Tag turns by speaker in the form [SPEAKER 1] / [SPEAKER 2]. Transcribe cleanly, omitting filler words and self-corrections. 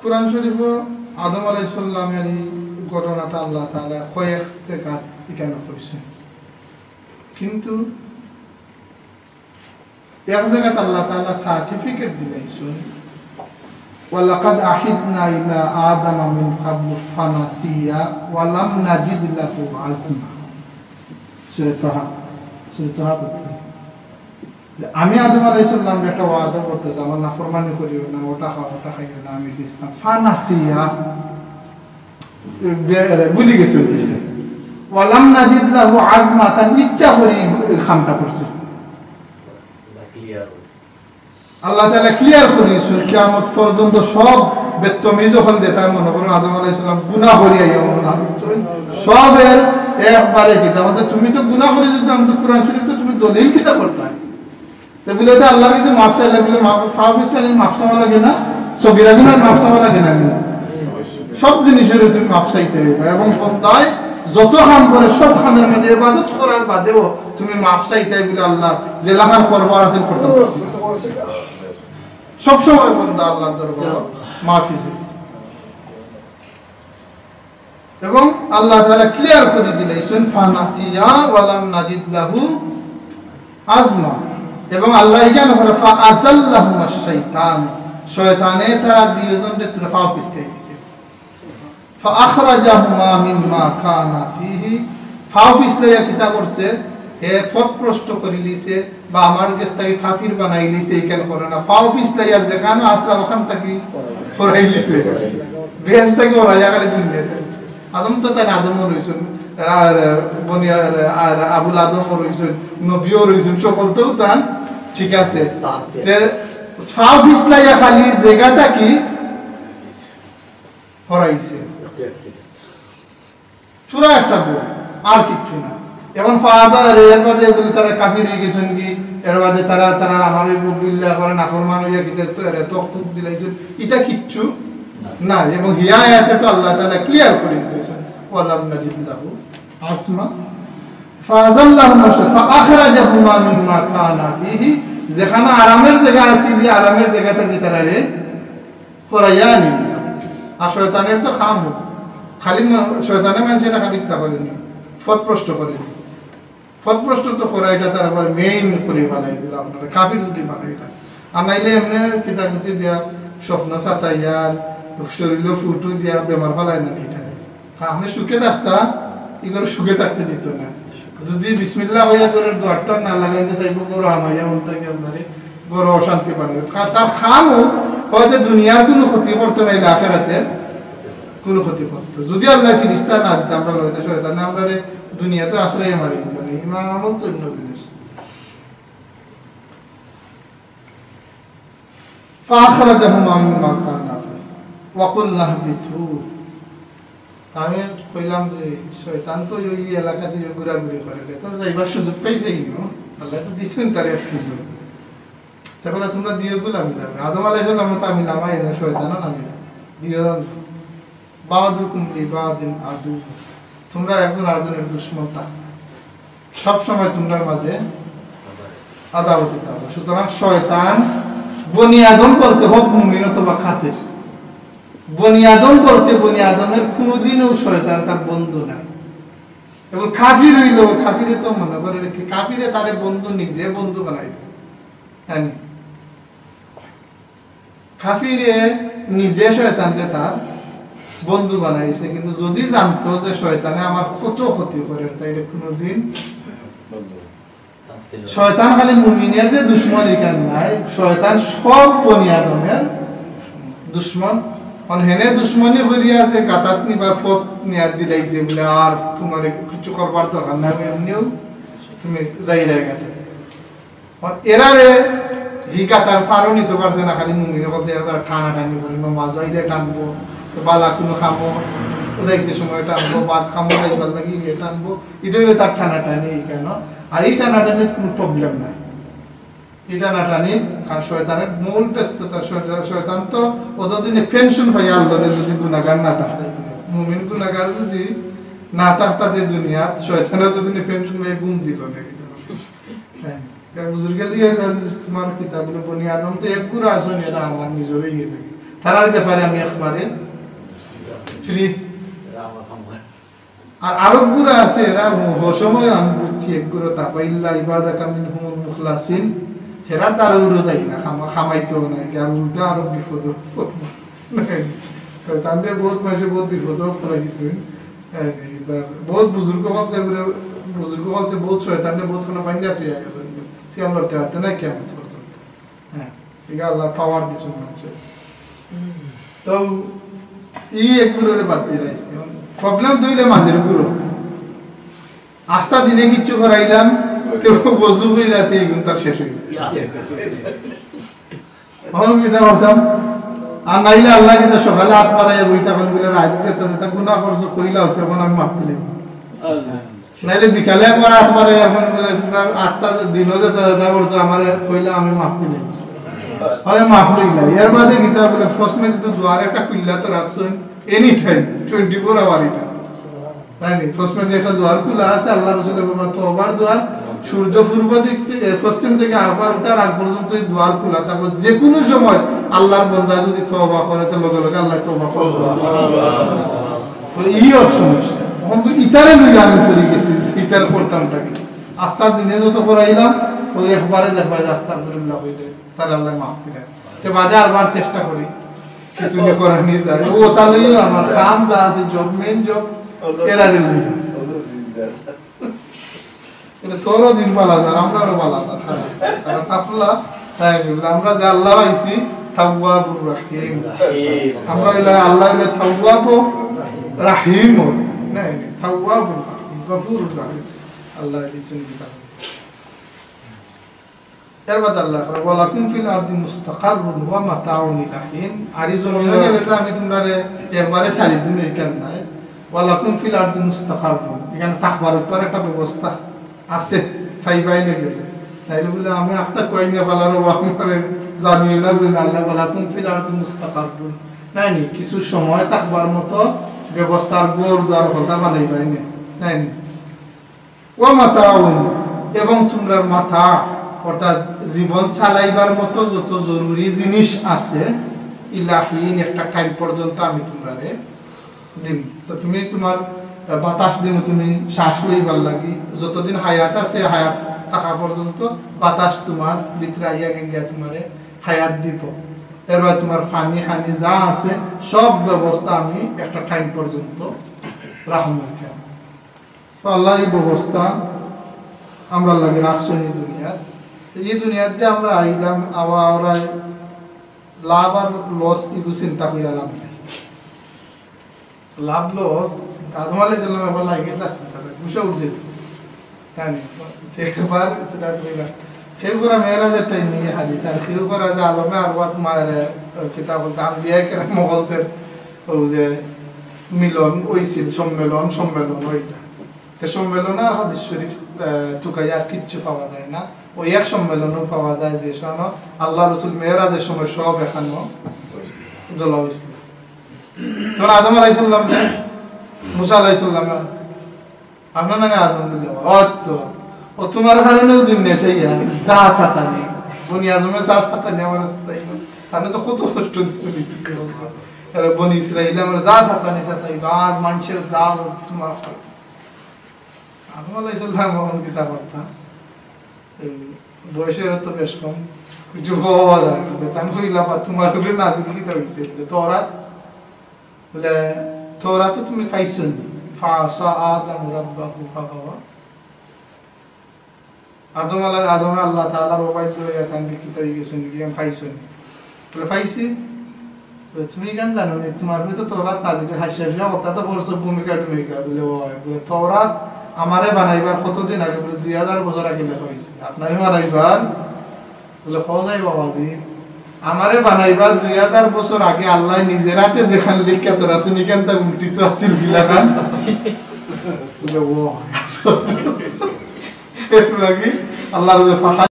[SPEAKER 1] কোরআন শরীফ আদম আলাইহিস সালামের এই ঘটনাটা আল্লাহ তাআলা কয়েক জায়গা এখানে করেছেন, কিন্তু এক জায়গাতে আল্লাহ তাআলা সার্টিফিকেট দিলেন, ওয়ালাকাদ আহিদনা ইলা আদম মিন ক্বাবলু ফানাসিয়া ওয়া লাম নাজিদ লাহু আজমা। সূরা তাহা যে আমি আদম আলাইহিস সালামের একটা ওয়াদা করতে যে আমার নাফরমানি করিও না, ওটা খাইও না, আমি দিলাম ফানাসিয়া ভুলে গেছে, ওয়া লাম নাজিদ লাহু আজমা, তার ইচ্ছা করে খামটা করছে। আল্লাহ তাআলা ক্লিয়ার করেছেন কিয়ামত পর্যন্ত সব বেতমি যখন দেতায় মনে করুন আদম আলাইহিস সালাম গুনাহ করিয়া সবের একবারে কিতাব তুমি তো গুনাহ করে যদি আমি তো কোরআন শরীফ তো তুমি দলিল কিতাব করতে তো বলে তো আল্লাহর কাছে মাফ চাইলে বলে মাফ ইসলামে মাফ চাওয়া লাগে না, সগীরা গুনাহ মাফ চাওয়া লাগে না, সব জিনিসের তুমি মাফ চাইতে হবে এবং বন্দায় যত কাম করে সব কামের মধ্যে ইবাদত করার বাদেও তুমি মাফ চাইতে বলে আল্লাহ জেলাখান করবার আছে করতে পারছি সব সময় বন্দা আল্লাহর দরবারে মাফি চাইতে। এবং আল্লাহ তাআলা ক্লিয়ার করে দিলেন ফানাসিয়া ওয়া লাম নাজিদ লাহু আজমা, এবং আল্লাহ কেন করে ফাআযাল্লাহুমা শাইতান, শয়তানে তারা দুইজনকে তরফাও পিছতে দিয়েছে, ফাআখরাজাহুমা মিম্মা কানা ফিহি, ফাও পিছলাইয়া কিতা করছে হে ফতপ্রষ্ট করে লিছে বা আমার কাছে থেকে কাফির বানাই লিছে, এই কেন করে না ফাও পিছলাইয়া যেখানে আসলা ওখান থেকে ফরাই লিছে, বেহেস থেকে ওরাইয়া গেলে দুনিয়াতে। আদম তো তাই আদমও রয়েছেন আর বনিয়ার আর আবুল আদমও রয়েছেন, নবীও রয়েছেন, সকল তো তান ঠিক আছে। ফাও পিছলাইয়া খালি জায়গাটা কি ফরাইছে পুরা একটা বই আর কিচ্ছু না। এখন ফাদার এর বাদে বলে তারা কাফির হয়ে গেছেন কি, এর বাদে তারা আমার বিল্লাহ করে নাফরমান হইয়া কি তখতুক দিলাইছেন, এটা কিচ্ছু না। এবং হিয়া আয়াতে তো আল্লাহ তাআলা ক্লিয়ার করে দিয়েছেন ওয়ালাম নাজিদ লাহু আসমা ফাযাল্লাহুমা ফাআখরাজাহুমা মিম্মা কানা ফিহি, যেখানে আরামের জায়গা আছিল আরামের জায়গাটা কি তারা রে ফরায়ানি। আর শয়তানের তো খাম খালি শয়তানে মানুষের খালি কিতা করেনি ফতপ্রষ্ট করে, ফতপ্রষ্ট তো করা এটা তার আবার মেইন করে বানাই দিল আপনারা কাফির যদি বানাই এটা, আর নাইলে এমনি কিতাবতি দিয়া স্বপ্ন সাতাইয়া শরীর ফুটু দিয়া বেমার ফালাই না এটা। আপনি সুখে থাকতা এগুলো সুখে থাকতে দিত না, যদি বিসমিল্লাহ হইয়া করে দোয়ারটা না লাগাইতে চাইব গরু আমাইয়া মন থেকে আপনারে গরু অশান্তি পাবে, তার খামও হয়তো দুনিয়ার কোনো ক্ষতি করতো না, আখিরাতের কোনো ক্ষতি করতো। যদি আল্লাহ ফিরিস্তা না দিত আমরা লইতে শয়তান আমরা দুনিয়াতে আশ্রয় মারি মানে ইমামত তো অন্য জিনিস। ফাখরাজাহুমা মিম্মা কানা ওয়া কুল্লা হাবিতু, আমি কইলাম যে শয়তান তো ওই এলাকাতে ঘোরাঘুরি করে তো যাইবার সুযোগ পাইছে কিনো, আল্লাহ তো দিছেন তার এক সুযোগ, তখন তোমরা দিয়ে গুলামি যাবে। আদম আলাইহিস সালাম তো আমি নামাই না, শয়তানও নামি দিয়ে বাদুকুম লিবাদিন আদু, তোমরা একজন আরেকজনের দুশমন থাকবে সব সময় তোমরা মাঝে আদাওয়াতে থাকবে। সুতরাং শয়তান বনি আদম বলতে হোক মুমিন অথবা কাফির, বনি আদম বলতে বনি আদমের কোনোদিনও শয়তান তার বন্ধু নাই। এবং কাফির হইল কাফিরে তো মনে করে কাফিরে তারে বন্ধু নিজে বন্ধু বানাইছে, হ্যাঁ কাফিরে নিজে শয়তানকে তার বন্ধু বানাইছে, কিন্তু যদি জানতো যে শয়তানে আমার কত ক্ষতি করে তাইলে কোনোদিন শয়তান খালি মুমিনের যে দুশমন এখান নাই, শয়তান সব বনি আদমের দুশমন। হেনে দুশ্মনী করিয়া যে গাতাত নিবার পথ নিয়া দিলাইছে বলে আর তোমার কিছু করবার দরকার না, এমনিও তুমি যাইরা গাতে এরারে হি গাতার ফারও নিতে পারছে না, খালি মুমিনের বলতে তারা টানা টানি করে মাছ আইলে টানবো তো বালা কোনো খামো যাইতে সময় টানবো, ভাত খামো যাইবার লাগি টানবো, এটা হইলে তার টানা টানি। কেন আর এই টানা টানির কোনো প্রবলেম নাই, এটা না টানি কারণ শয়তানের মূল ব্যস্ততা। শয়তান তো অতদিনে পেনশন পাই আল্লাহরে যদি গুনাহগার না থাকতে, মুমিন গুনাহগার যদি না থাকতে দুনিয়া শয়তানের অতদিনে পেনশন পাই গুম দিল না। হ্যাঁ বুজুর্গে জিজ্ঞাসা তোমার কিতাব বনি আদম তো এক পুরো আসন, এটা আমার নিজেরই গেছে তারার ব্যাপারে আমি একবারে ফ্রি। আর আরব গুড়া আছে এরা সময় আমি বুঝছি এক গুড়ো তাপাইল্লা ইবাদাকা মিনহুমুল মুখলাসিন হেরা তারা উড়ো যাই না খামাইতেও না আর উল্টা আরো বিপদ তাদের বহুত মাসে বহুত বিপদ ফেলা কিছু বহুত বুজুর্গ হতে বুজুর্গ হতে বহুত শয়তানে বহুত কোনো বান্ধা তুই আগে ঠিক আল্লাহর তেহাতে না কেমন পর্যন্ত হ্যাঁ ঠিক আল্লাহ পাওয়ার দিছো মানুষের তো ই এক গুরুর বাদ দিয়ে প্রবলেম ধইলে মাঝের গুরু আস্থা দিনে কিচ্ছু করাইলাম তো বজু হয়ে রাতে এগুন তার শেষ হয়ে তখন কিতা করতাম আর নাইলে আল্লাহ কিন্তু সকালে হাত মারাইয়া বইটা এখন বলে রাত যেতে যেতে গুণা করছো কইলাও তখন আমি মাপ দিলাম নাইলে বিকালে একবার হাত মারাইয়া এখন বলে আস্থা দিনও যেতে যেতে করছো আমার কইলা আমি মাপ দিলাম হয় মাফ লইলা এর বাদে গীতা বলে ফার্স্ট মে তো দুয়ার একটা কুল্লা তো রাখছেন এনি টাইম 24 আওয়ার এটা তাই না ফার্স্ট মে একটা দুয়ার খোলা আছে আল্লাহ রাসূলের বাবা তওবার দুয়ার সূর্য পূর্ব দিক থেকে পশ্চিম থেকে আরবার ওঠার আগ পর্যন্ত এই দুয়ার খোলা তারপর যে কোনো সময় আল্লাহর বান্দা যদি তওবা করে তো লগে লগে আল্লাহ তওবা করবে বলে এই অপশন আছে আমি ইতারে লইয়া আমি ফিরে গেছি ইতারে করতামটা কি আস্থা দিনে যত করাইলাম ওই একবারে দেখবা আস্তাগফিরুল্লাহ হইলে তার আল্লাহ মাফ দিলেন তো বাদে আরবার চেষ্টা করি কিছু নিয়ে করার নিয়ে যায় ও তাহলে আমার কাম দা আছে জব মেন জব এরা দিল এটা তোরও দিন বালা যার আমরাও বালা যার কারণ আল্লাহ তাই আমরা যে আল্লাহ পাইছি তাওয়াবুর রহিম আমরা আল্লাহ তাওয়াবুর রহিম না তাওয়াবুর গফুরুর রহিম আল্লাহ দিছেন কিতাব এরপর আল্লাহ ওয়ালাকুম ফিল আরদি মুস্তাকাররুন ওয়া মাতাউন ইলা হিন আরি জমিনে গেলে তো আমি তোমরারে একবারে সারি দিন এখান নাই ওয়ালাকুম ফিল আরদি মুস্তাকাররুন এখানে থাকবার উপর একটা ব্যবস্থা আছে ফাইবাইনে গেলে তাইলে বলে আমি একটা কই না বলার আমারে জানিয়ে না বলে আল্লাহ ওয়ালাকুম ফিল আরদি মুস্তাকাররুন নাই কিছু সময় থাকবার মতো ব্যবস্থার গোর দ্বার কথা বানাইবাই না নাই ওয়া মাতাউন এবং তোমরা মাথা অর্থাৎ জীবন চালাইবার মতো যত জরুরি জিনিস আছে ইলাহিন একটা টাইম পর্যন্ত আমি তোমারে দিম তো তুমি তোমার বাতাস দিম তুমি শ্বাস লইবার লাগি যতদিন হায়াত আছে হায়াত থাকা পর্যন্ত বাতাস তোমার ভিতরে আইয়া গিয়া তোমারে হায়াত দিব এরপর তোমার পানি খানি যা আছে সব ব্যবস্থা আমি একটা টাইম পর্যন্ত রাখব তো আল্লাহ এই ব্যবস্থা আমরা লাগে রাখছেন এই দুনিয়ার এই দুনিয়ার যে আমরা আইলাম আবার লাভ আর লস এগুলো চিন্তা করে লাভ লস আদম আলাইহিস সালাম আবার লাগে তা চিন্তা করে বুঝা উঠছে জানি একবার এটা কইলা কেউ করা মেরাজের টাইম নিয়ে হাদিস আর কেউ করা যে আলমে আরওয়াত মারে কিতাব দাম দিয়ে করে মোগলদের ও যে মিলন হইছিল সম্মেলন ওইটা তো সম্মেলন আর হাদিস শরীফ টুকাইয়া কিচ্ছু পাওয়া যায় না ওই এক সম্মেলনও পাওয়া যায় যে শোনো আল্লাহ রসুল মেয়েরাজের সময় সব এখানো জ্বলা হয়েছিল তখন আদম আলাইহিস সালাম মুসা আলাইহিস সালাম আপনার নামে আলহামদুলিল্লাহ ও তোমার কারণেও দুনিয়াতেই যা সাতানি বনি আজমে যা সাতানি আমার সাতাই তাহলে তো কত কষ্ট দিচ্ছিল বনি ইসরাইল আমার যা সাতানি আর মানুষের যা তোমার আদম আলাইহিস সালাম কিতা কথা বয়সের তো বেশ কম কিছু হওয়া যায় বেতন হইলা বা তোমার উপরে নাজিল কিতা হইছে তওরাত বলে তওরাত তুমি পাইছো ফাসা আদম রাব্বাহু ফাগাওয়া আদম আল্লাহ তাআলা রবাই করে এতন কিতা হইছে নিয়ে পাইছো বলে পাইছি তুমি কেন জানো না তোমার উপরে তো তওরাত নাজিল হাসিয়া কথা তো বলছো ভূমিকা বলে ওই তওরাত আমারে বানাইবার কতদিন আগে বলে 2000 বছর আগে লেখা হয়েছে আপনারে বানাইবার বলে খোঁজাই বাবা দি আমারে বানাইবার 2000 বছর আগে আল্লাহ নিজের হাতে যেখান লিখা তো রাসূল নিকানটা উল্টিত আছিল গিলাখান বলে ও সত্য এর লাগি আল্লাহর